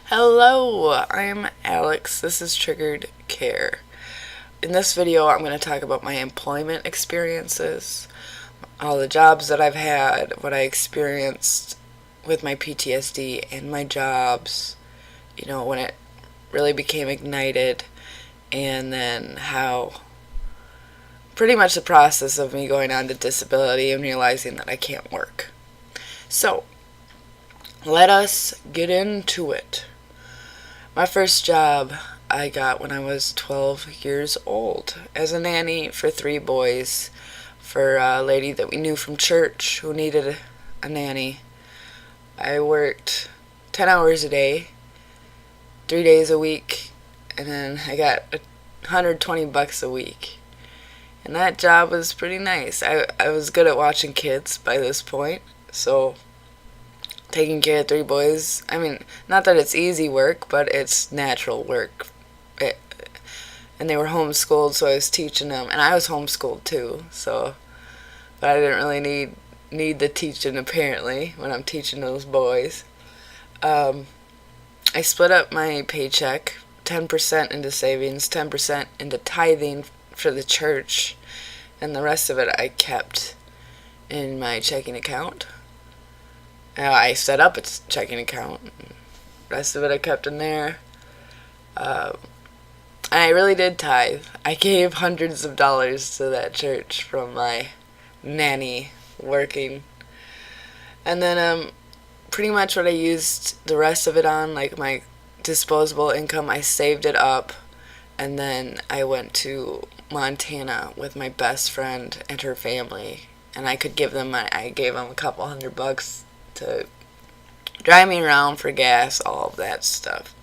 Hello, I'm Alex. This is Triggered Care. In this video, I'm going to talk about my employment experiences, all the jobs that I've had, what I experienced with my PTSD and my jobs, when it really became ignited, and then how pretty much the process of me going on to disability and realizing that I can't work. So, let us get into it. My first job I got when I was 12 years old as a nanny for 3 boys for a lady that we knew from church who needed a nanny. I worked 10 hours a day, 3 days a week, and then I got $120 a week. And that job was pretty nice. I was good at watching kids by this point, so taking care of 3 boys, not that it's easy work, but it's natural work. And they were homeschooled, so I was teaching them, and I was homeschooled too, but I didn't really need the teaching apparently when I'm teaching those boys. I split up my paycheck, 10% into savings, 10% into tithing for the church, and the rest of it I kept in my checking account. I set up a checking account. The rest of it I kept in there. And I really did tithe. I gave hundreds of dollars to that church from my nanny working. And then pretty much what I used the rest of it on, like my disposable income, I saved it up. And then I went to Montana with my best friend and her family. And I gave them a couple $100 to drive me around for gas, all of that stuff.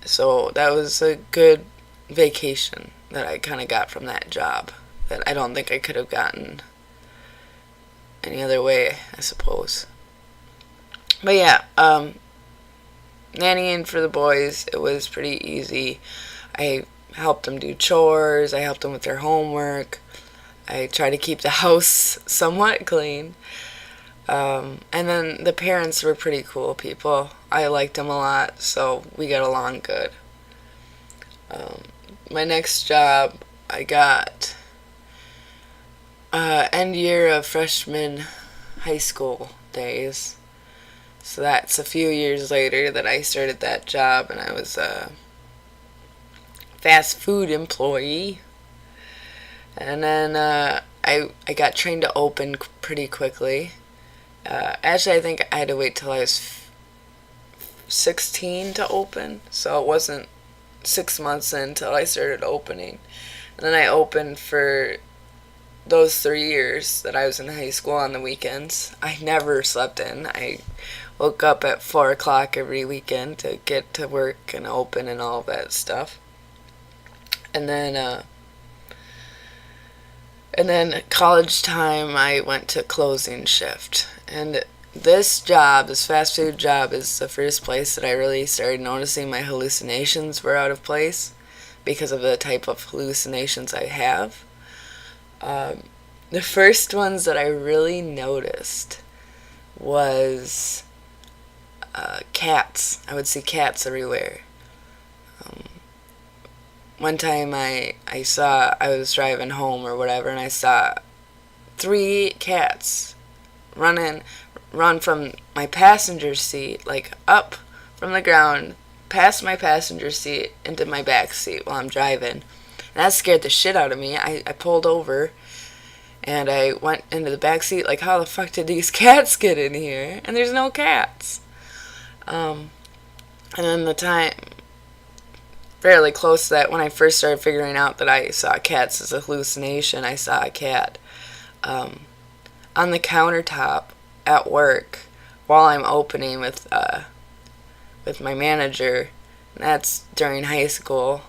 So that was a good vacation that I kind of got from that job that I don't think I could have gotten any other way, I suppose. But yeah, nannying for the boys, it was pretty easy. I helped them do chores, I helped them with their homework, I tried to keep the house somewhat clean. And then the parents were pretty cool people. I liked them a lot, so we got along good. My next job I got end year of freshman high school days. So that's a few years later that I started that job, and I was a fast food employee. And then I got trained to open pretty quickly. Actually, I think I had to wait till I was 16 to open, so it wasn't 6 months until I started opening. And then I opened for those 3 years that I was in high school on the weekends. I never slept in. I woke up at 4 o'clock every weekend to get to work and open and all of that stuff. And then college time, I went to closing shift. And this fast food job, is the first place that I really started noticing my hallucinations were out of place because of the type of hallucinations I have. The first ones that I really noticed was cats. I would see cats everywhere. One time I was driving home or whatever, and I saw 3 cats run from my passenger seat, like up from the ground, past my passenger seat, into my back seat while I'm driving. And that scared the shit out of me. I pulled over, and I went into the back seat, like, how the fuck did these cats get in here? And there's no cats. And then the time fairly close to that, when I first started figuring out that I saw cats as a hallucination, I saw a cat on the countertop at work while I'm opening with my manager. And that's during high school,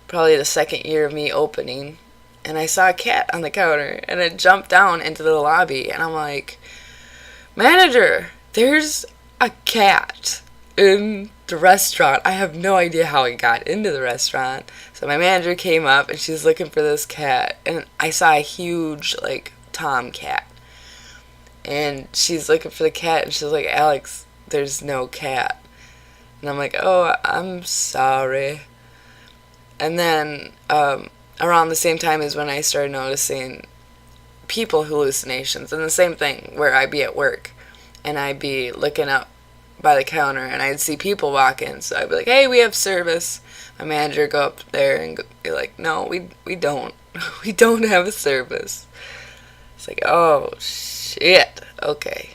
probably the second year of me opening. And I saw a cat on the counter, and it jumped down into the lobby, and I'm like, "Manager, there's a cat in the restaurant. I have no idea how it got into the restaurant." So my manager came up, and she's looking for this cat, and I saw a huge, like, tomcat. And she's looking for the cat, and she's like, "Alex, there's no cat." And I'm like, oh, I'm sorry. And then around the same time is when I started noticing people hallucinations. And the same thing where I'd be at work and I'd be looking up by the counter and I'd see people walk in. So I'd be like, hey, we have service. My manager would go up there and be like, no, we don't. We don't have a service. It's like, oh, shit. Okay.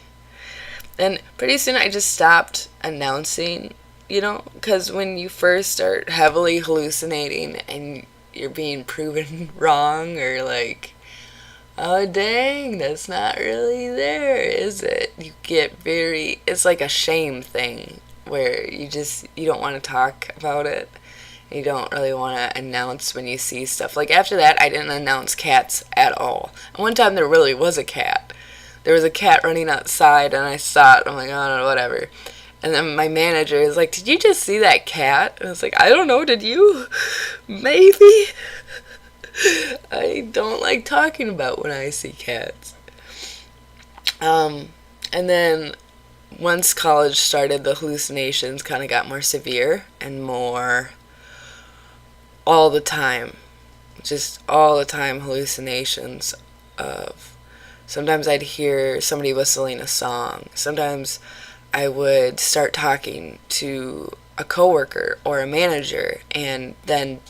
And pretty soon I just stopped announcing, because when you first start heavily hallucinating and you're being proven wrong, or like, oh dang, that's not really there, is it? You get it's like a shame thing where you don't want to talk about it. You don't really want to announce when you see stuff. Like after that, I didn't announce cats at all. And one time there really was a cat. There was a cat running outside and I saw it. I'm like, oh no, whatever. And then my manager is like, did you just see that cat? And I was like, I don't know, did you? Maybe. I don't like talking about when I see cats. And then once college started, the hallucinations kind of got more severe and more all the time. Just all the time hallucinations of sometimes I'd hear somebody whistling a song. Sometimes I would start talking to a coworker or a manager, and then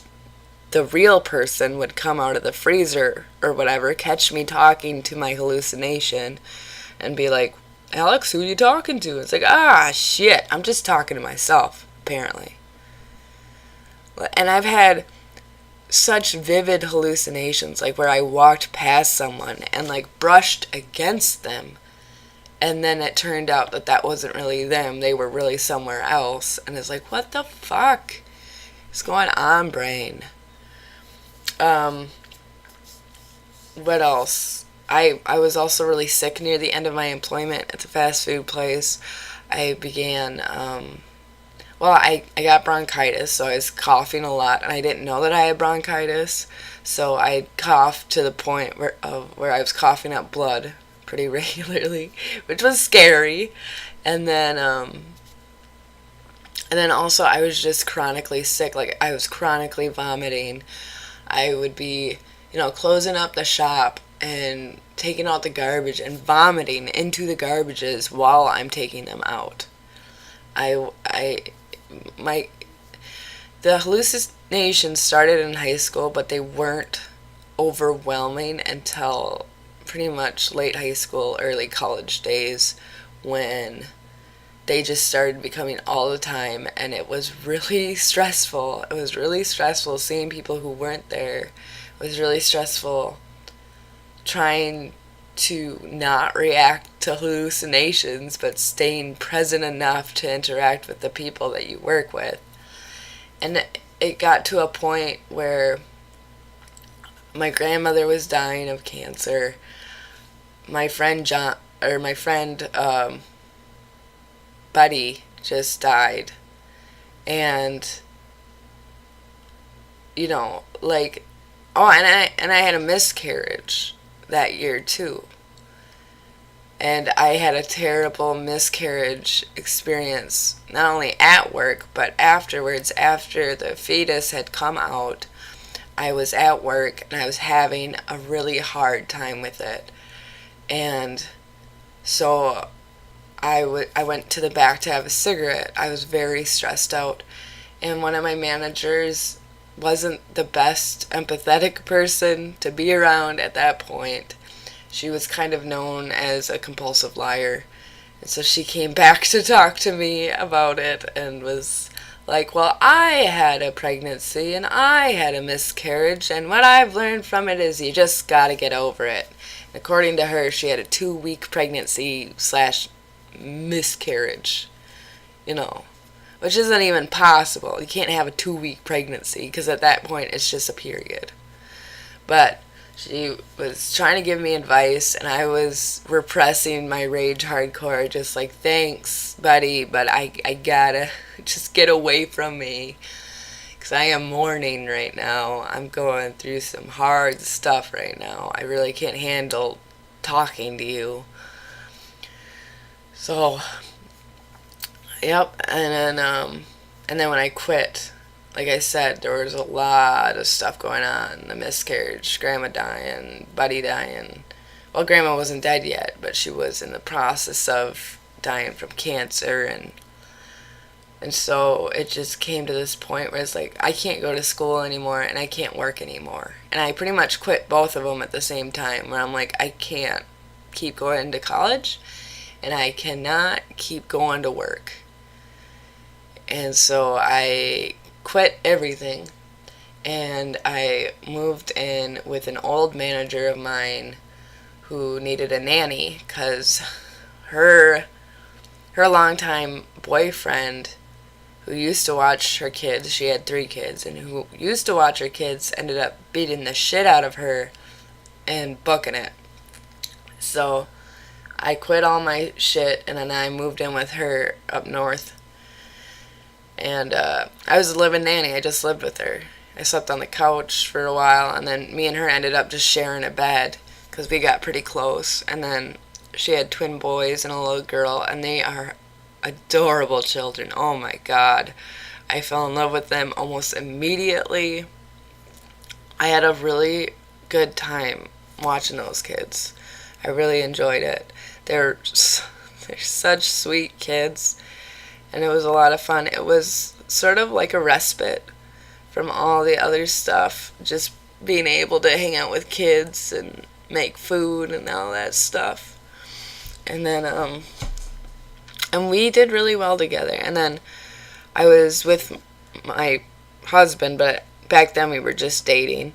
the real person would come out of the freezer or whatever, catch me talking to my hallucination, and be like, Alex, who are you talking to? It's like, ah, shit, I'm just talking to myself, apparently. And I've had such vivid hallucinations, like where I walked past someone and like brushed against them, and then it turned out that that wasn't really them, they were really somewhere else, and it's like, what the fuck is going on, brain? What else? I was also really sick near the end of my employment at the fast food place. I began I got bronchitis, so I was coughing a lot, and I didn't know that I had bronchitis, so I coughed to the point where I was coughing up blood pretty regularly, which was scary. And then also I was just chronically sick, like I was chronically vomiting. I would be, closing up the shop and taking out the garbage and vomiting into the garbages while I'm taking them out. The hallucinations started in high school, but they weren't overwhelming until pretty much late high school, early college days, when they just started becoming all the time, and it was really stressful. It was really stressful seeing people who weren't there. It was really stressful trying to not react to hallucinations, but staying present enough to interact with the people that you work with. And it got to a point where my grandmother was dying of cancer. My friend Buddy just died. And and I had a miscarriage that year too. And I had a terrible miscarriage experience, not only at work, but afterwards. After the fetus had come out, I was at work and I was having a really hard time with it. And so I went to the back to have a cigarette. I was very stressed out. And one of my managers wasn't the best empathetic person to be around at that point. She was kind of known as a compulsive liar. And so she came back to talk to me about it and was like, well, I had a pregnancy and I had a miscarriage, and what I've learned from it is you just gotta get over it. And according to her, she had a 2-week pregnancy / miscarriage, which isn't even possible. You can't have a 2-week pregnancy, because at that point it's just a period. But she was trying to give me advice, and I was repressing my rage hardcore, just like, thanks, buddy, but I gotta just get away from me, because I am mourning right now. I'm going through some hard stuff right now. I really can't handle talking to you. So Yep, and then when I quit, like I said, there was a lot of stuff going on. The miscarriage, grandma dying, buddy dying. Well, grandma wasn't dead yet, but she was in the process of dying from cancer, and so it just came to this point where it's like, I can't go to school anymore and I can't work anymore. And I pretty much quit both of them at the same time, where I'm like, I can't keep going to college and I cannot keep going to work. And so I quit everything and I moved in with an old manager of mine who needed a nanny because her longtime boyfriend, who used to watch her kids, she had 3 kids, and who used to watch her kids, ended up beating the shit out of her and booking it. So I quit all my shit and then I moved in with her up north. And I was a living nanny. I just lived with her. I slept on the couch for a while, and then me and her ended up just sharing a bed because we got pretty close. And then she had twin boys and a little girl, and they are adorable children. Oh my God. I fell in love with them almost immediately. I had a really good time watching those kids. I really enjoyed it. They're such sweet kids. And it was a lot of fun. It was sort of like a respite from all the other stuff. Just being able to hang out with kids and make food and all that stuff. And then, and we did really well together. And then I was with my husband, but back then we were just dating.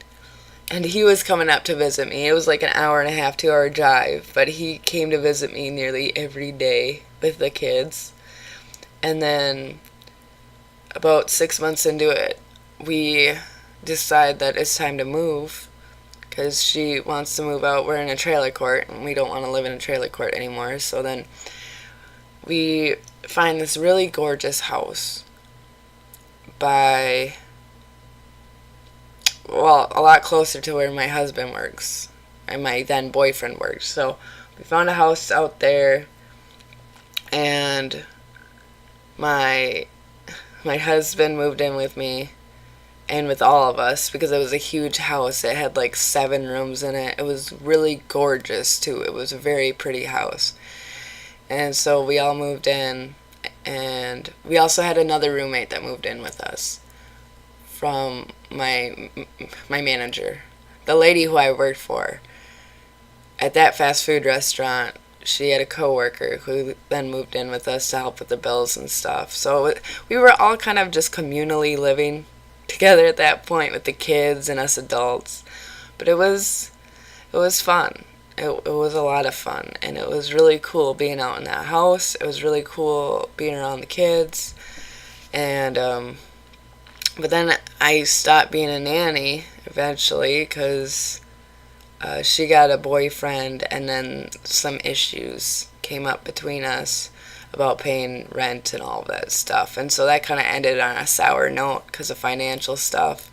And he was coming up to visit me. It was like an hour and a half, 2 hour drive. But he came to visit me nearly every day with the kids. And then about 6 months into it, we decide that it's time to move because she wants to move out. We're in a trailer court and we don't want to live in a trailer court anymore. So then we find this really gorgeous house a lot closer to where my husband works and my then boyfriend works. So we found a house out there, and my husband moved in with me and with all of us because it was a huge house. It had like 7 rooms in it. It was really gorgeous too. It was a very pretty house. And so we all moved in, and we also had another roommate that moved in with us from my manager. The lady who I worked for at that fast food restaurant, she had a coworker who then moved in with us to help with the bills and stuff. So we were all kind of just communally living together at that point with the kids and us adults. But it was fun. It was a lot of fun, and it was really cool being out in that house. It was really cool being around the kids. And but then I stopped being a nanny eventually because she got a boyfriend, and then some issues came up between us about paying rent and all of that stuff. And so that kind of ended on a sour note because of financial stuff,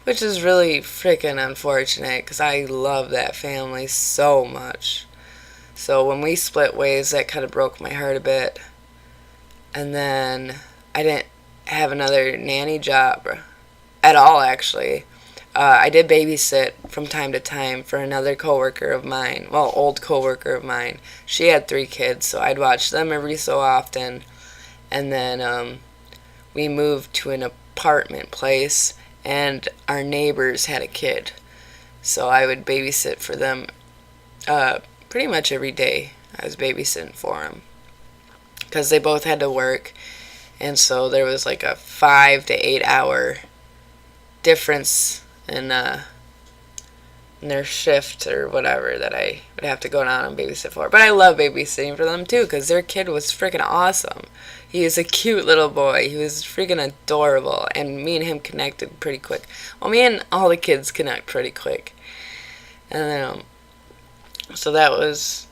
which is really freaking unfortunate because I love that family so much. So when we split ways, that kind of broke my heart a bit. And then I didn't have another nanny job at all, actually. I did babysit from time to time for another coworker of mine, old coworker of mine. She had 3 kids, so I'd watch them every so often. And then we moved to an apartment place, and our neighbors had a kid. So I would babysit for them pretty much every day. I was babysitting for them because they both had to work. And so there was like a 5 to 8 hour difference in their shift or whatever that I would have to go down and babysit for. But I love babysitting for them too because their kid was freaking awesome. He was a cute little boy. He was freaking adorable, and me and him connected pretty quick. Well, me and all the kids connect pretty quick. And then, so that was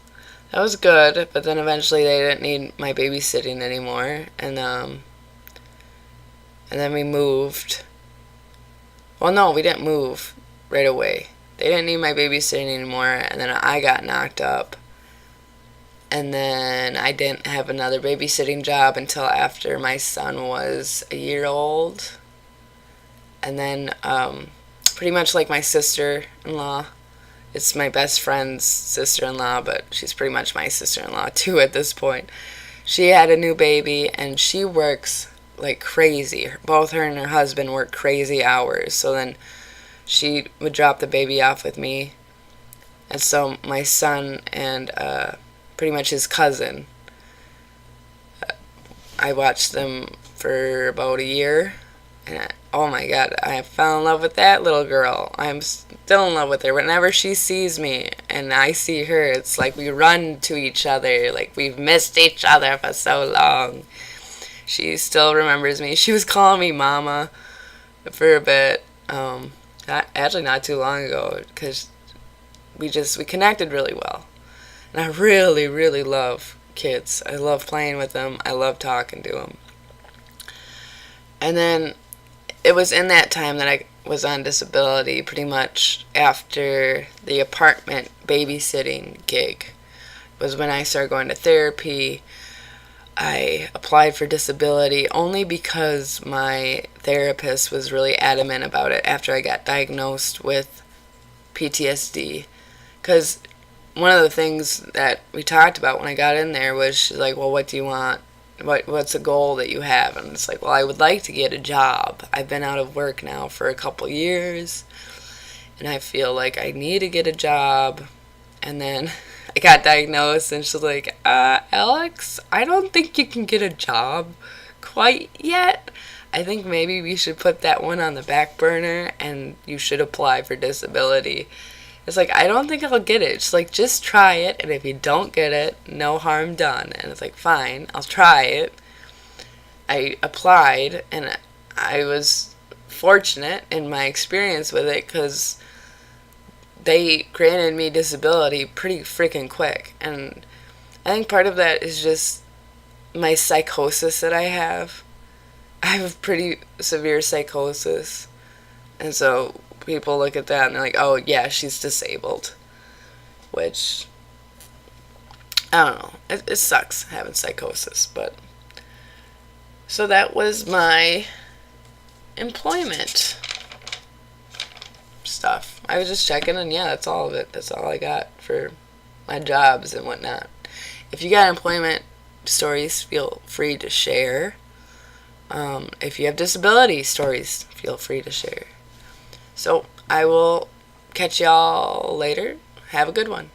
good, but then eventually they didn't need my babysitting anymore, and then we moved. Well, no, we didn't move right away. They didn't need my babysitting anymore, and then I got knocked up. And then I didn't have another babysitting job until after my son was a year old. And then pretty much like my sister-in-law, it's my best friend's sister-in-law, but she's pretty much my sister-in-law too at this point. She had a new baby, and she works like crazy. Both her and her husband work crazy hours. So then she would drop the baby off with me. And so my son and pretty much his cousin, I watched them for about a year. And oh my God, I fell in love with that little girl. I'm still in love with her. Whenever she sees me and I see her, it's like we run to each other. Like we've missed each other for so long. She still remembers me. She was calling me Mama for a bit. Not too long ago, because we connected really well. And I really, really love kids. I love playing with them. I love talking to them. And then it was in that time that I was on disability, pretty much after the apartment babysitting gig was when I started going to therapy. I applied for disability only because my therapist was really adamant about it after I got diagnosed with PTSD. Because one of the things that we talked about when I got in there was, she's like, well, what do you want? What's a goal that you have? And it's like, well, I would like to get a job. I've been out of work now for a couple years, and I feel like I need to get a job. And then I got diagnosed, and she's like, Alex, I don't think you can get a job quite yet. I think maybe we should put that one on the back burner, and you should apply for disability. It's like, I don't think I'll get it. It's like, just try it, and if you don't get it, no harm done. And it's like, fine, I'll try it. I applied, and I was fortunate in my experience with it, because they granted me disability pretty freaking quick. And I think part of that is just my psychosis that I have. I have pretty severe psychosis. And so people look at that and they're like, oh yeah, she's disabled. Which, I don't know, it sucks having psychosis. But so that was my employment stuff. I was just checking, and yeah, that's all of it. That's all I got for my jobs and whatnot. If you got employment stories, feel free to share. If you have disability stories, feel free to share. So I will catch y'all later. Have a good one.